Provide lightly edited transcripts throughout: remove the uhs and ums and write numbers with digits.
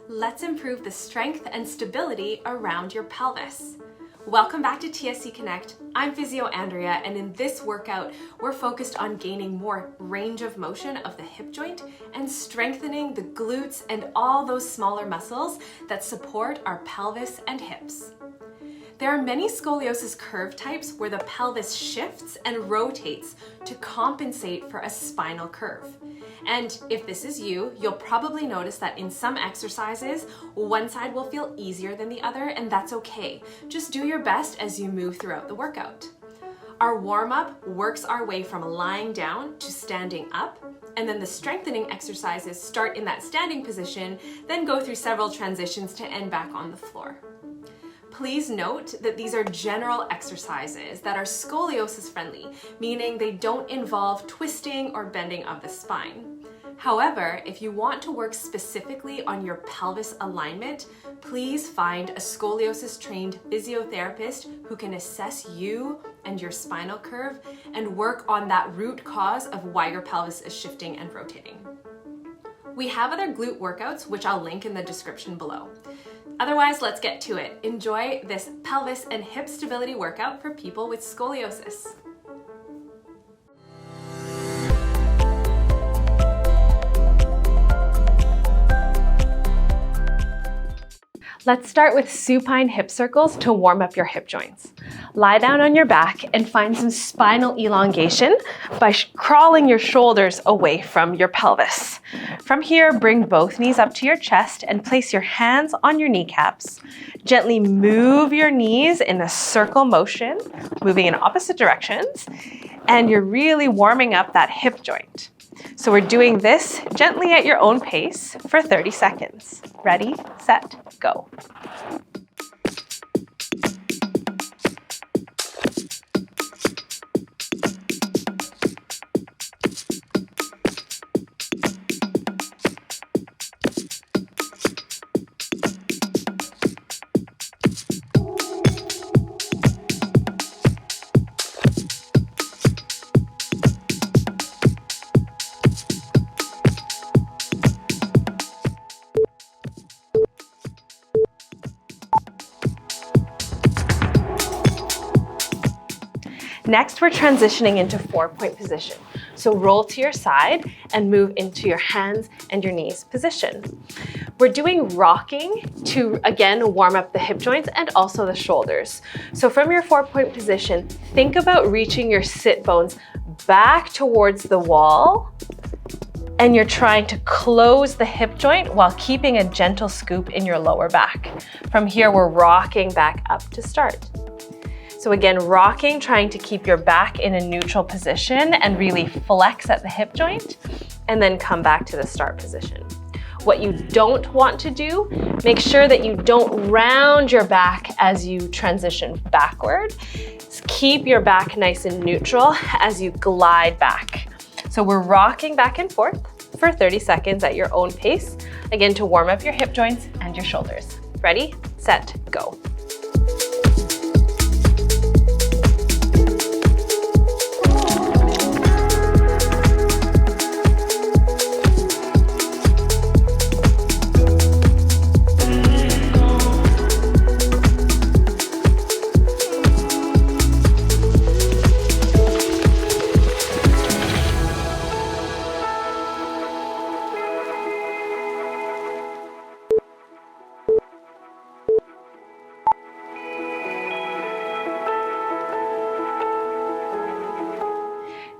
Let's improve the strength and stability around your pelvis. Welcome back to TSC Connect. I'm Physio Andrea, and in this workout, we're focused on gaining more range of motion of the hip joint and strengthening the glutes and all those smaller muscles that support our pelvis and hips. There are many scoliosis curve types where the pelvis shifts and rotates to compensate for a spinal curve. And if this is you, you'll probably notice that in some exercises, one side will feel easier than the other, and that's okay. Just do your best as you move throughout the workout. Our warm-up works our way from lying down to standing up, and then the strengthening exercises start in that standing position, then go through several transitions to end back on the floor. Please note that these are general exercises that are scoliosis friendly, meaning they don't involve twisting or bending of the spine. However, if you want to work specifically on your pelvis alignment, please find a scoliosis trained physiotherapist who can assess you and your spinal curve and work on that root cause of why your pelvis is shifting and rotating. We have other glute workouts, which I'll link in the description below. Otherwise, let's get to it. Enjoy this pelvis and hip stability workout for people with scoliosis. Let's start with supine hip circles to warm up your hip joints. Lie down on your back and find some spinal elongation by crawling your shoulders away from your pelvis. From here, bring both knees up to your chest and place your hands on your kneecaps. Gently move your knees in a circle motion, moving in opposite directions, and you're really warming up that hip joint. So we're doing this gently at your own pace for 30 seconds. Ready, set, go. Next, we're transitioning into 4-point position. So roll to your side and move into your hands and your knees position. We're doing rocking to, again, warm up the hip joints and also the shoulders. So from your 4-point position, think about reaching your sit bones back towards the wall, and you're trying to close the hip joint while keeping a gentle scoop in your lower back. From here, we're rocking back up to start. So again, rocking, trying to keep your back in a neutral position and really flex at the hip joint, and then come back to the start position. What you don't want to do, make sure that you don't round your back as you transition backward. Just keep your back nice and neutral as you glide back. So we're rocking back and forth for 30 seconds at your own pace, again, to warm up your hip joints and your shoulders. Ready, set, go.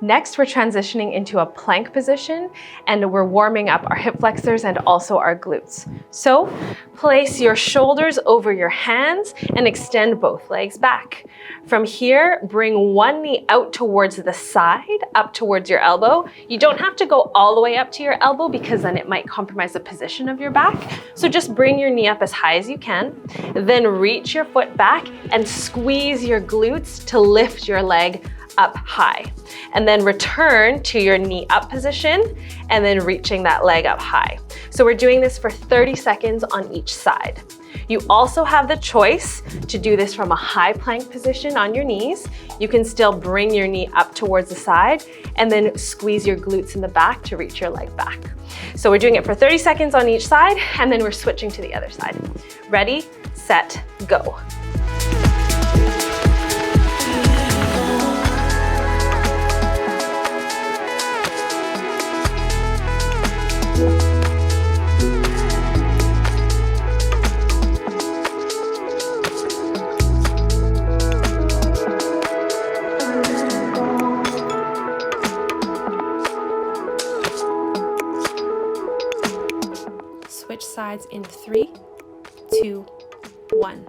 Next, we're transitioning into a plank position, and we're warming up our hip flexors and also our glutes. So place your shoulders over your hands and extend both legs back. From here, bring one knee out towards the side, up towards your elbow. You don't have to go all the way up to your elbow because then it might compromise the position of your back. So just bring your knee up as high as you can, then reach your foot back and squeeze your glutes to lift your leg up high, and then return to your knee up position and then reaching that leg up high. So we're doing this for 30 seconds on each side. You also have the choice to do this from a high plank position on your knees. You can still bring your knee up towards the side and then squeeze your glutes in the back to reach your leg back. So we're doing it for 30 seconds on each side, and then we're switching to the other side. Ready, set, go. Switch sides in 3, 2, 1.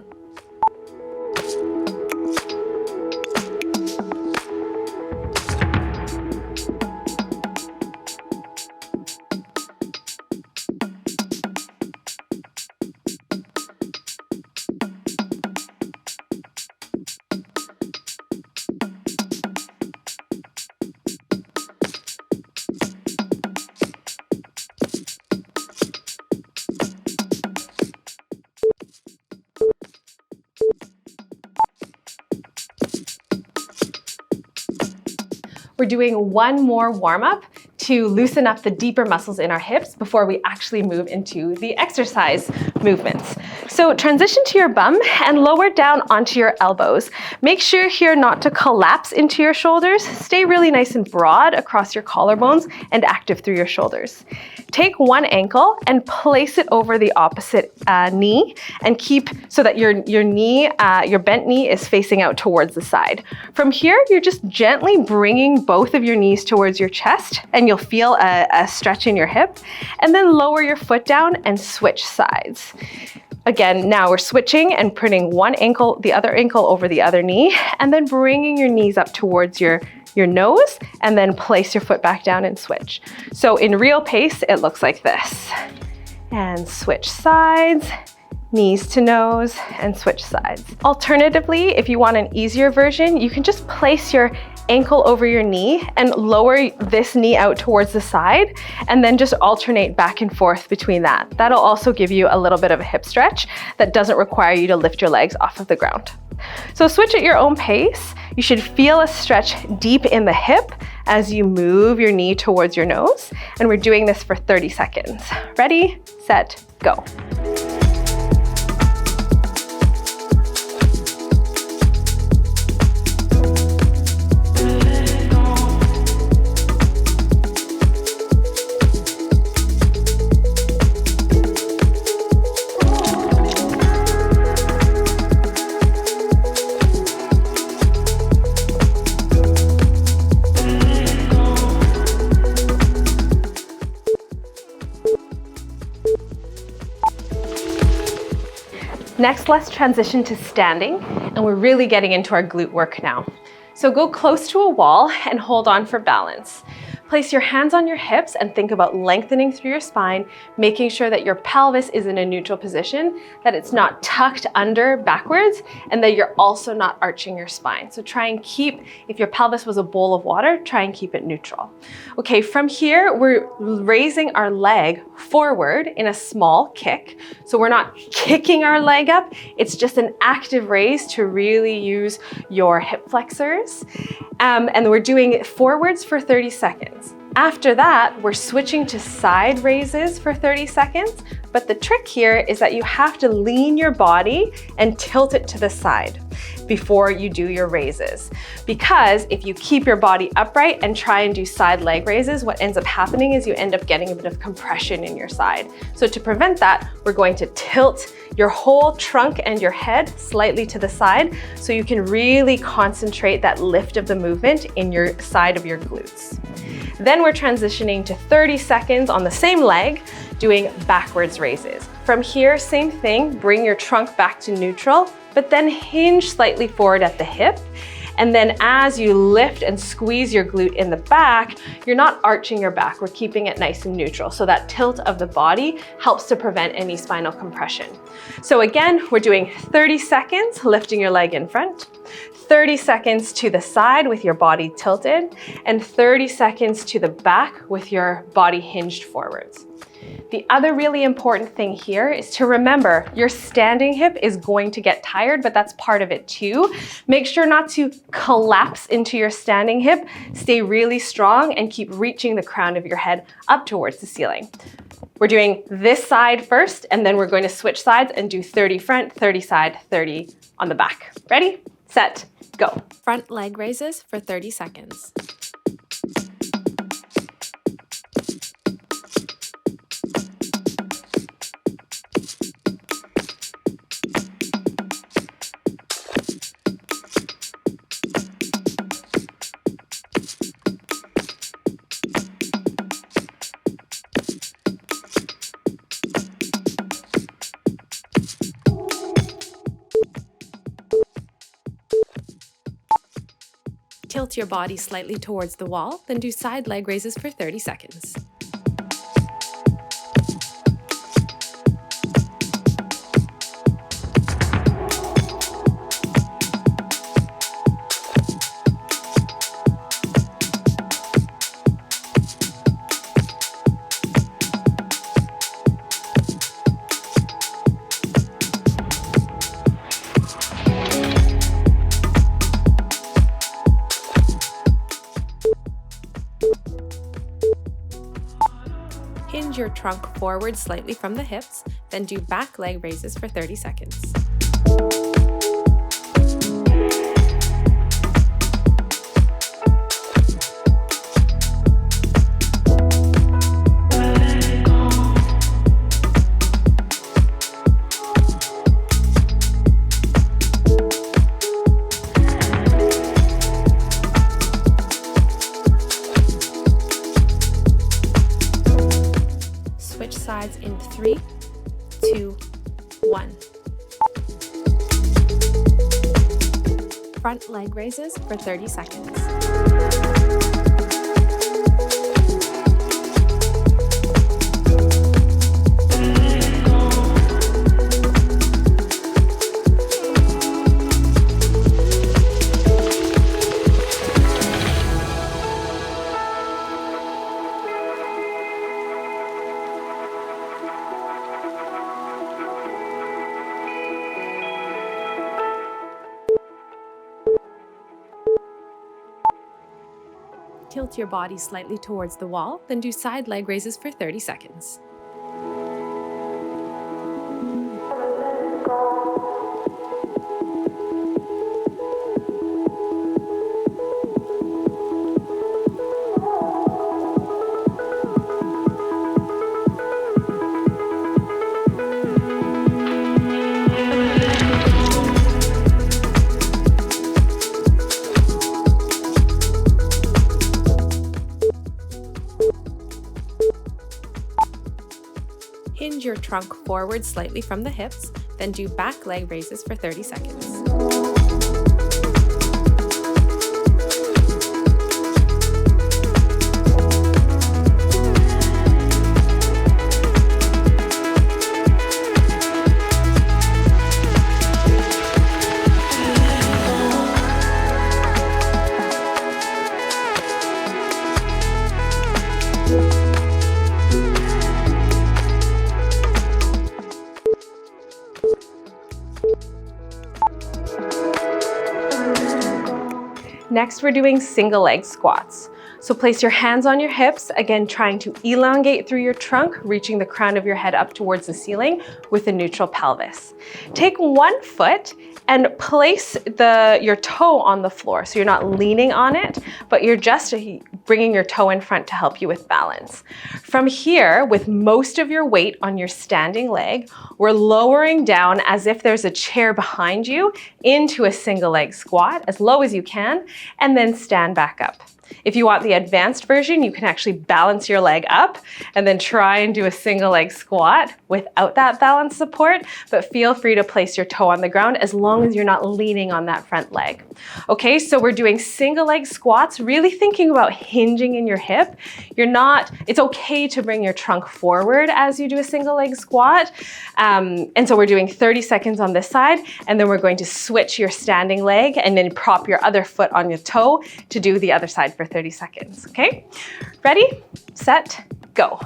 We're doing one more warm-up to loosen up the deeper muscles in our hips before we actually move into the exercise movements. So transition to your bum and lower down onto your elbows. Make sure here not to collapse into your shoulders. Stay really nice and broad across your collarbones and active through your shoulders. Take one ankle and place it over the opposite knee and keep so that your bent knee is facing out towards the side. From here, you're just gently bringing both of your knees towards your chest and you'll feel a stretch in your hip, and then lower your foot down and switch sides. Again, now we're switching and putting the other ankle over the other knee, and then bringing your knees up towards your nose, and then place your foot back down and switch. So in real pace, it looks like this. And switch sides, knees to nose, and switch sides. Alternatively, if you want an easier version, you can just place your ankle over your knee and lower this knee out towards the side, and then just alternate back and forth between that. That'll also give you a little bit of a hip stretch that doesn't require you to lift your legs off of the ground. So switch at your own pace. You should feel a stretch deep in the hip as you move your knee towards your nose, and we're doing this for 30 seconds. Ready, set, go. Next, let's transition to standing, and we're really getting into our glute work now. So go close to a wall and hold on for balance. Place your hands on your hips and think about lengthening through your spine, making sure that your pelvis is in a neutral position, that it's not tucked under backwards, and that you're also not arching your spine. So try and keep, if your pelvis was a bowl of water, try and keep it neutral. Okay, from here, we're raising our leg forward in a small kick. So we're not kicking our leg up, it's just an active raise to really use your hip flexors. And we're doing it forwards for 30 seconds. After that, we're switching to side raises for 30 seconds, but the trick here is that you have to lean your body and tilt it to the side before you do your raises. Because if you keep your body upright and try and do side leg raises, what ends up happening is you end up getting a bit of compression in your side. So to prevent that, we're going to tilt your whole trunk and your head slightly to the side so you can really concentrate that lift of the movement in your side of your glutes. Then we're transitioning to 30 seconds on the same leg, doing backwards raises. From here, same thing, bring your trunk back to neutral, but then hinge slightly forward at the hip. And then as you lift and squeeze your glute in the back, you're not arching your back, we're keeping it nice and neutral. So that tilt of the body helps to prevent any spinal compression. So again, we're doing 30 seconds, lifting your leg in front, 30 seconds to the side with your body tilted, and 30 seconds to the back with your body hinged forwards. The other really important thing here is to remember your standing hip is going to get tired, but that's part of it too. Make sure not to collapse into your standing hip. Stay really strong and keep reaching the crown of your head up towards the ceiling. We're doing this side first, and then we're going to switch sides and do 30 front, 30 side, 30 on the back. Ready, set, go. Front leg raises for 30 seconds. Tilt your body slightly towards the wall, then do side leg raises for 30 seconds. Hinge your trunk forward slightly from the hips, then do back leg raises for 30 seconds. Switch sides in 3, 2, 1. Front leg raises for 30 seconds. Tilt your body slightly towards the wall, then do side leg raises for 30 seconds. Hinge your trunk forward slightly from the hips, then do back leg raises for 30 seconds. Next, we're doing single leg squats. So place your hands on your hips, again trying to elongate through your trunk, reaching the crown of your head up towards the ceiling with a neutral pelvis. Take one foot and place your toe on the floor. So you're not leaning on it, but you're just bringing your toe in front to help you with balance. From here, with most of your weight on your standing leg, we're lowering down as if there's a chair behind you into a single leg squat as low as you can, and then stand back up. If you want the advanced version, you can actually balance your leg up and then try and do a single leg squat without that balance support, but feel free to place your toe on the ground as long as you're not leaning on that front leg. Okay, so we're doing single leg squats, really thinking about hinging in your hip. It's okay to bring your trunk forward as you do a single leg squat. And so we're doing 30 seconds on this side, and then we're going to switch your standing leg and then prop your other foot on your toe to do the other side for 30 seconds, okay? Ready, set, go.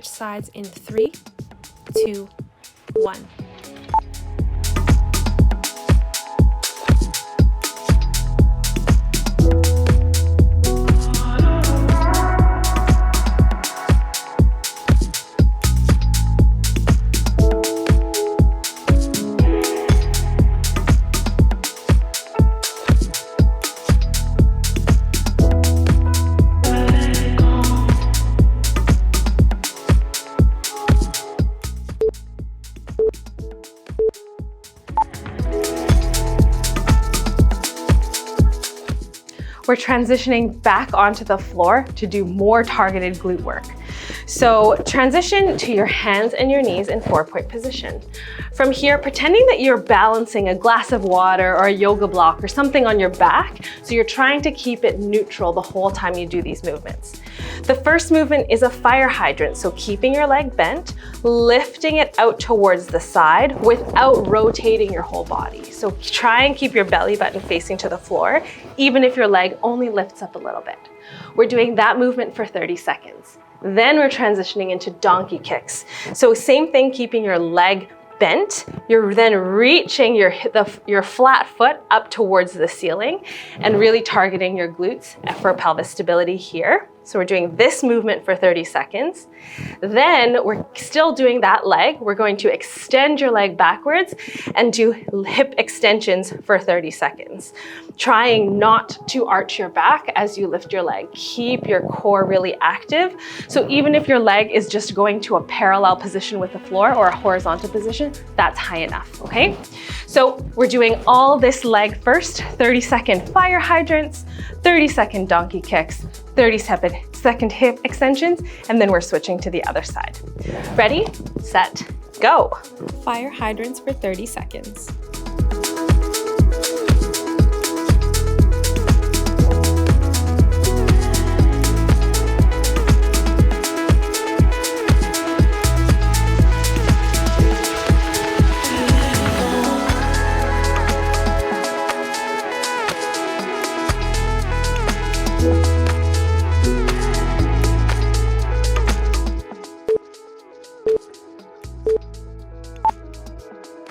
Switch sides in 3, 2, 1. We're transitioning back onto the floor to do more targeted glute work. So transition to your hands and your knees in 4-point position. From here, pretending that you're balancing a glass of water or a yoga block or something on your back, so you're trying to keep it neutral the whole time you do these movements. The first movement is a fire hydrant, so keeping your leg bent, lifting it out towards the side without rotating your whole body. So try and keep your belly button facing to the floor, even if your leg only lifts up a little bit. We're doing that movement for 30 seconds. Then we're transitioning into donkey kicks. So same thing, keeping your leg bent. You're then reaching your flat foot up towards the ceiling and really targeting your glutes for pelvis stability here. So we're doing this movement for 30 seconds. Then we're still doing that leg. We're going to extend your leg backwards and do hip extensions for 30 seconds. Trying not to arch your back as you lift your leg. Keep your core really active. So even if your leg is just going to a parallel position with the floor or a horizontal position, that's high enough, okay? So we're doing all this leg first, 30-second fire hydrants, 30-second donkey kicks, 30-second hip extensions, and then we're switching to the other side. Ready, set, go. Fire hydrants for 30 seconds.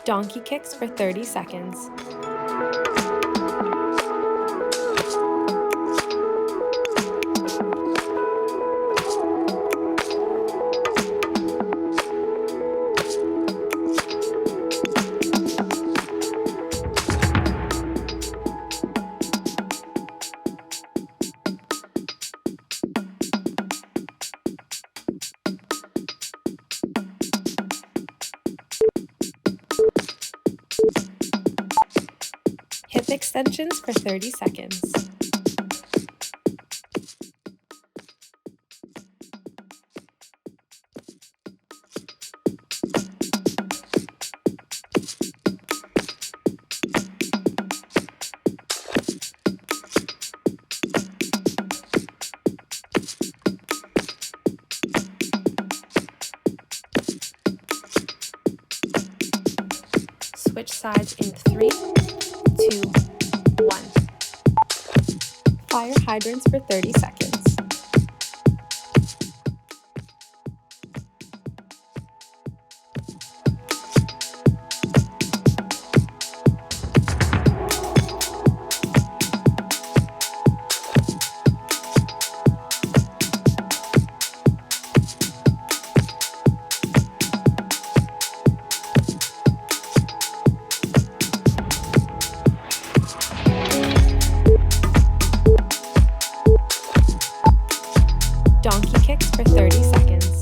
Donkey kicks for 30 seconds. Hip extensions for 30 seconds. Switch sides in 3, 2, 1. Fire hydrants for 30 seconds. Donkey kicks for 30 seconds.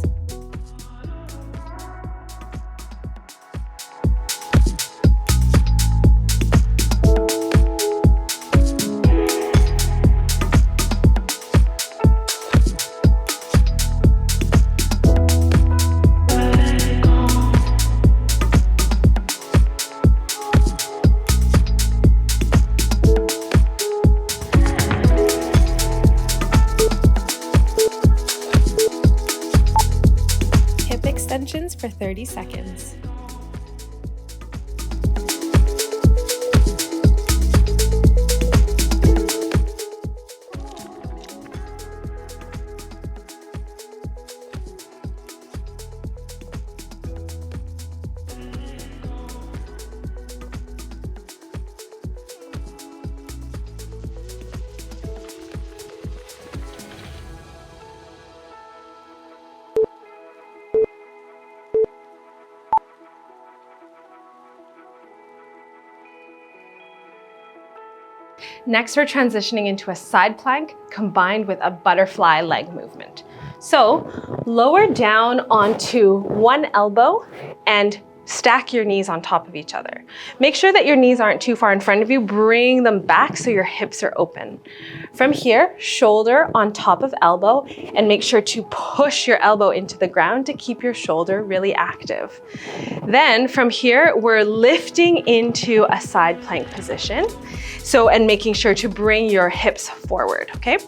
Extensions for 30 seconds. Next, we're transitioning into a side plank combined with a butterfly leg movement. So lower down onto one elbow and stack your knees on top of each other. Make sure that your knees aren't too far in front of you. Bring them back so your hips are open. From here, shoulder on top of elbow, and make sure to push your elbow into the ground to keep your shoulder really active. Then from here, we're lifting into a side plank position. And making sure to bring your hips forward, okay?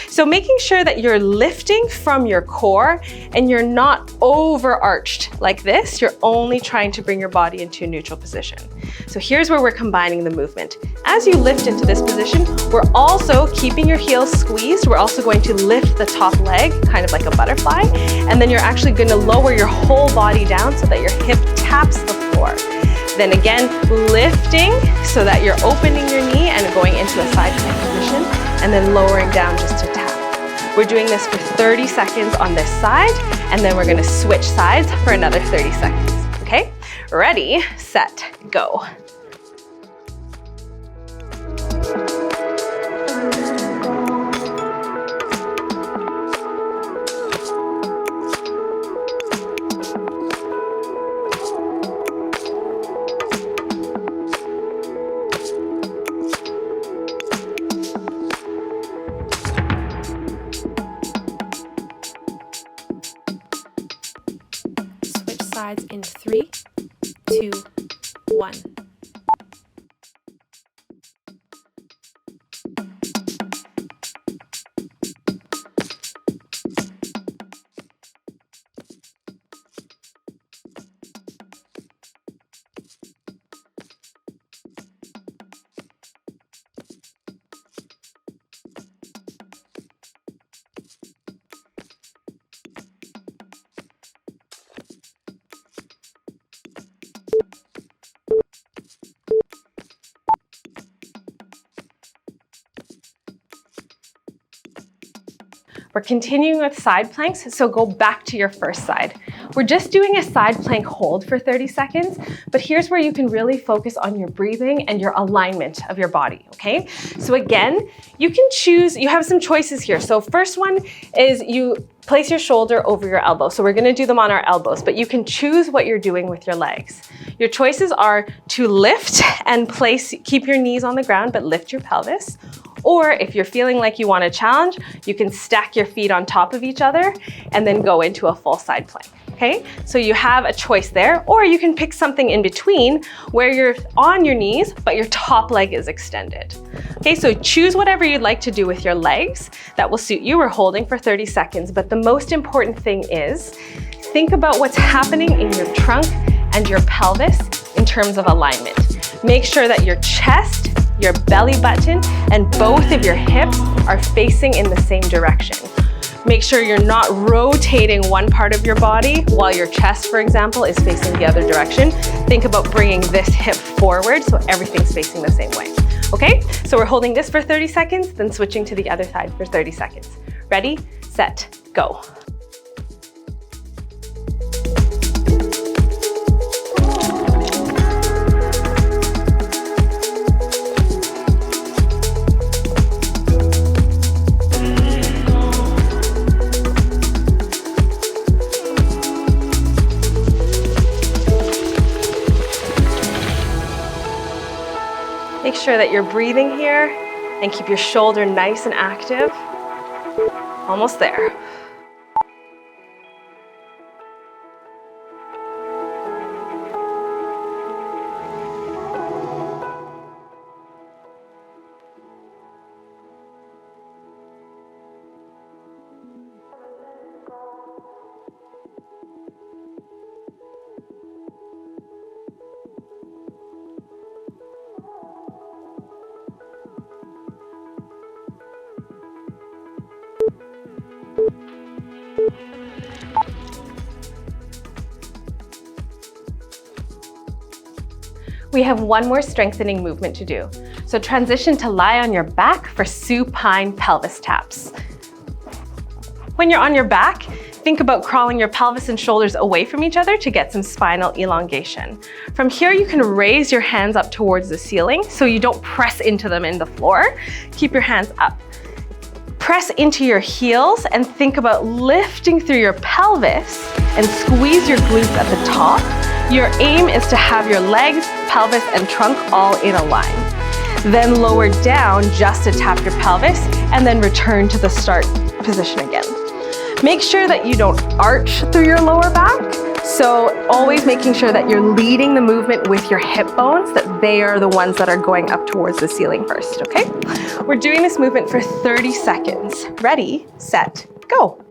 So making sure that you're lifting from your core and you're not overarched like this. You're only trying to bring your body into a neutral position. So here's where we're combining the movement. As you lift into this position, we're also keeping your heels squeezed. We're also going to lift the top leg, kind of like a butterfly. And then you're actually going to lower your whole body down so that your hip taps the floor. Then again, lifting so that you're opening your knee and going into a side plank position, and then lowering down just to tap. We're doing this for 30 seconds on this side, and then we're gonna switch sides for another 30 seconds, okay? Ready, set, go. Sides in 3, 2, 1. We're continuing with side planks, so go back to your first side. We're just doing a side plank hold for 30 seconds, but here's where you can really focus on your breathing and your alignment of your body, okay? So again, you can choose, you have some choices here. So first one is you place your shoulder over your elbow. So we're gonna do them on our elbows, but you can choose what you're doing with your legs. Your choices are to lift and keep your knees on the ground, but lift your pelvis. Or if you're feeling like you want a challenge, you can stack your feet on top of each other and then go into a full side plank, okay? So you have a choice there, or you can pick something in between where you're on your knees, but your top leg is extended. Okay, so choose whatever you'd like to do with your legs that will suit you. We're holding for 30 seconds, but the most important thing is think about what's happening in your trunk and your pelvis in terms of alignment. Make sure that your chest, your belly button, and both of your hips are facing in the same direction. Make sure you're not rotating one part of your body while your chest, for example, is facing the other direction. Think about bringing this hip forward so everything's facing the same way. Okay, so we're holding this for 30 seconds, then switching to the other side for 30 seconds. Ready, set, go. Make sure that you're breathing here and keep your shoulder nice and active. Almost there. We have one more strengthening movement to do. So transition to lie on your back for supine pelvis taps. When you're on your back, think about crawling your pelvis and shoulders away from each other to get some spinal elongation. From here, you can raise your hands up towards the ceiling so you don't press into them in the floor. Keep your hands up. Press into your heels and think about lifting through your pelvis and squeeze your glutes at the top. Your aim is to have your legs, pelvis, and trunk all in a line. Then lower down just to tap your pelvis and then return to the start position again. Make sure that you don't arch through your lower back. So always making sure that you're leading the movement with your hip bones, that they are the ones that are going up towards the ceiling first, okay? We're doing this movement for 30 seconds. Ready, set, go.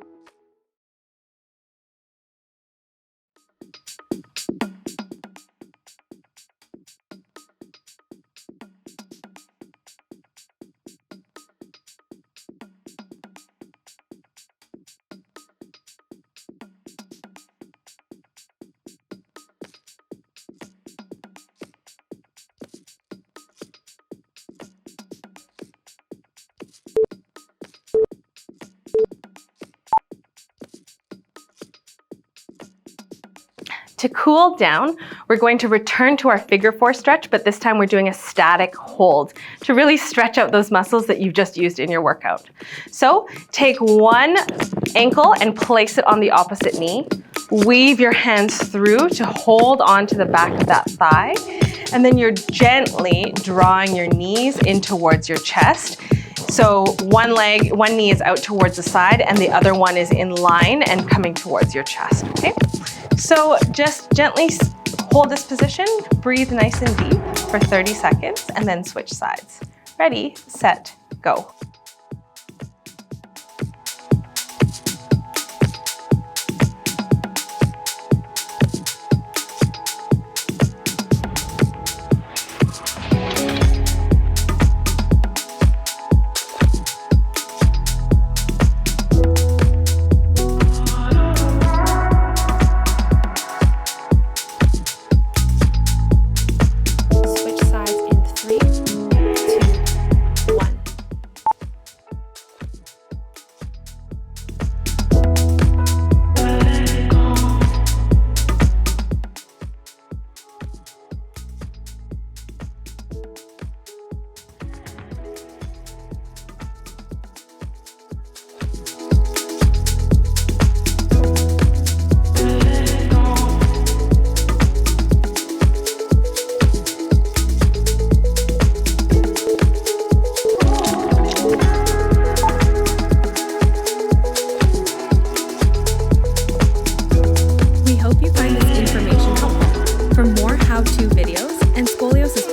To cool down, we're going to return to our figure 4 stretch, but this time we're doing a static hold to really stretch out those muscles that you've just used in your workout. So take one ankle and place it on the opposite knee. Weave your hands through to hold onto the back of that thigh. And then you're gently drawing your knees in towards your chest. So one knee is out towards the side and the other one is in line and coming towards your chest, okay? So just gently hold this position, breathe nice and deep for 30 seconds, and then switch sides. Ready, set, go. We hope you find this information helpful. For more how-to videos and scoliosis